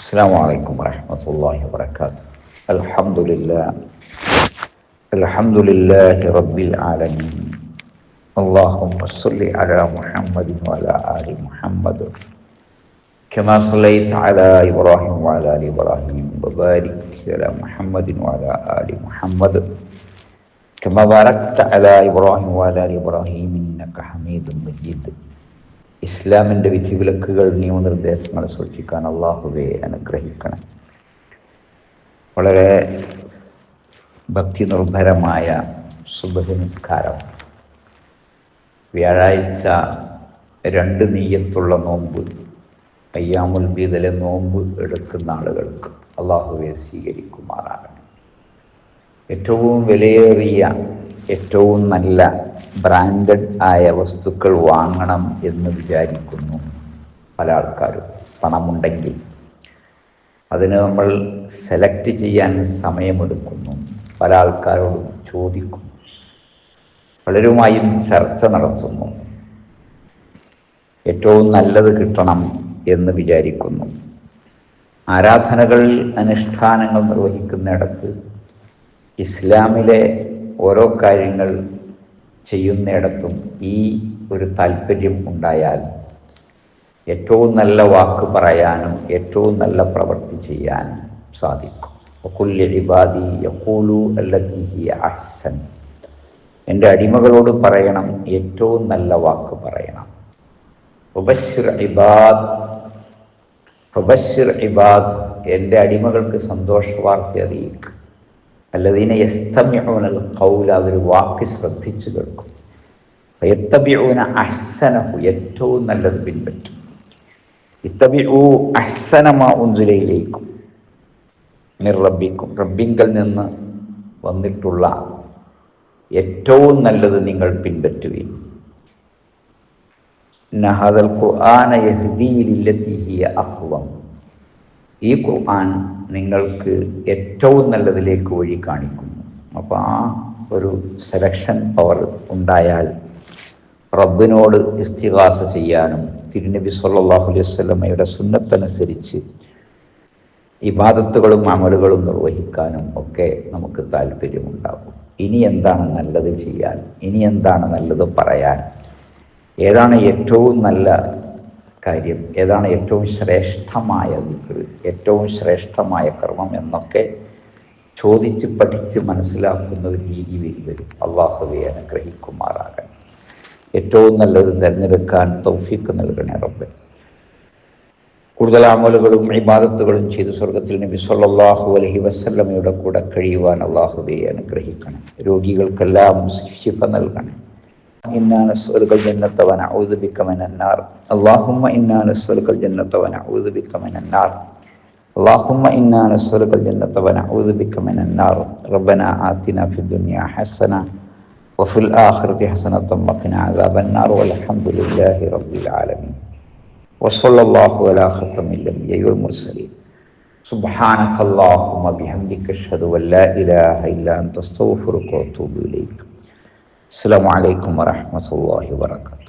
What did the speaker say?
السلام عليكم ورحمة الله وبركاته. الحمد لله رب العالمين. اللهم صل على محمد وعلى آل محمد كما صليت على إبراهيم وعلى آل إبراهيم وبارك على محمد وعلى آل محمد كما باركت على إبراهيم وعلى آل إبراهيم إنك حميد مجيد. ഇസ്ലാമിൻ്റെ വിധിവിലക്കുകൾ നിയമനിർദ്ദേശങ്ങൾ സൂക്ഷിക്കാൻ അള്ളാഹുവെ അനുഗ്രഹിക്കണം. വളരെ ഭക്തി നിർഭരമായ സുബ്ഹ് നിസ്കാരം, വ്യാഴാഴ്ച 2 നീയത്തുള്ള നോമ്പ്, അയ്യാമുൽ ബീദിലെ നോമ്പ് എടുക്കുന്ന ആളുകൾക്ക് അള്ളാഹുവെ സ്വീകരിക്കുമാറാകണം. ഏറ്റവും വിലയേറിയ, ഏറ്റവും നല്ല ബ്രാൻഡഡ് ആയ വസ്തുക്കൾ വാങ്ങണം എന്ന് വിചാരിക്കുന്നു പല ആൾക്കാരും. പണമുണ്ടെങ്കിൽ അതിന് നമ്മൾ സെലക്ട് ചെയ്യാൻ സമയമെടുക്കുന്നു. പല ആൾക്കാരോടും ചോദിക്കും, പലരുമായും ചർച്ച നടത്തുന്നു. ഏറ്റവും നല്ലത് കിട്ടണം എന്ന് വിചാരിക്കുന്നു. ആരാധനകൾ, അനുഷ്ഠാനങ്ങൾ നിർവഹിക്കുന്നിടത്ത് ഇസ്ലാമിലെ ഓരോ കാര്യങ്ങൾ ചെയ്യുന്നിടത്തും ഈ ഒരു താല്പര്യം ഉണ്ടായാൽ ഏറ്റവും നല്ല വാക്ക് പറയാനും ഏറ്റവും നല്ല പ്രവൃത്തി ചെയ്യാനും സാധിക്കും. വഖുൽ ഇബാദി യഖൂലു അല്ലതി ഹിയ അഹ്സൻ. എൻ്റെ അടിമകളോട് പറയണം, ഏറ്റവും നല്ല വാക്ക് പറയണം. വബശ്ശിർ ഇബാദ്, എൻ്റെ അടിമകൾക്ക് സന്തോഷ വാർത്ത അറിയിക്കുക. അല്ലദീന യസ്തമിഊനൽ ഖൗല, അവർ വാക്ക് ശ്രദ്ധിച്ചു കേൾക്കും. യത്തബിഊന അഹ്സനഹു, ഏറ്റവും നല്ലത് പിൻപറ്റും. ഇത്തബിഊ അഹ്സന മാ ഉൻസില ഇലൈക്കും മിർ റബ്ബിക്കും, റബ്ബിങ്കൽ നിന്ന് വന്നിട്ടുള്ള ഏറ്റവും നല്ലത് നിങ്ങൾ പിൻപറ്റുകയും. ഇന്ന ഹാദൽ ഖുർആന യഹ്ദീ ലില്ലതി ഹിയ അഖ്വം, ഈ ഖുർആൻ നിങ്ങൾക്ക് ഏറ്റവും നല്ലതിലേക്ക് വഴി കാണിക്കുന്നു. അപ്പോൾ ആ ഒരു സെലക്ഷൻ പവർ ഉണ്ടായാൽ റബ്ബിനോട് ഇസ്തിഗാസ ചെയ്യാനും തിരുനബി സല്ലല്ലാഹു അലൈഹി വസല്ലമയുടെ സുന്നത്തനുസരിച്ച് ഇബാദത്തുകളും അമലുകളും നിർവഹിക്കാനും ഒക്കെ നമുക്ക് താല്പര്യമുണ്ടാകും. ഇനി എന്താണ് നല്ലത് ചെയ്യാൻ, ഇനി എന്താണ് നല്ലത് പറയാൻ, ഏതാണ് ഏറ്റവും നല്ല കാര്യം, ഏതാണ് ഏറ്റവും ശ്രേഷ്ഠമായ ദിക്ർ, ഏറ്റവും ശ്രേഷ്ഠമായ കർമ്മം എന്നൊക്കെ ചോദിച്ച് പഠിച്ച് മനസ്സിലാക്കുന്ന ഒരു രീതി വരും. അള്ളാഹുവെ അനുഗ്രഹിക്കുമാറാകണം. ഏറ്റവും നല്ലത് തിരഞ്ഞെടുക്കാൻ തൗഫീഖ് നൽകണേ റബ്ബേ. കൂടുതൽ അമലുകളും ഇബാദത്തുകളും ചെയ്ത് സ്വർഗത്തിൽ നബി സല്ലല്ലാഹു അലൈഹി വസല്ലമയുടെ കൂടെ കഴിയുവാൻ അള്ളാഹുവെ അനുഗ്രഹിക്കണം. രോഗികൾക്കെല്ലാം ശിഫ നൽകണേ. إنا نسألك الجنة ونعوذ بك من النار. اللهم إنا نسألك الجنة ونعوذ بك من النار. اللهم إنا نسألك الجنة ونعوذ بك من النار. ربنا آتنا في الدنيا حسنة وفي الآخرة حسنة وقنا عذاب النار. والحمد لله رب العالمين. وصلى الله على خاتم الأنبياء والمرسلين. سبحانك اللهم بحمدك أشهد أن لا إله إلا أنت أستغفرك وأتوب إليك. السلام عليكم ورحمة الله وبركاته.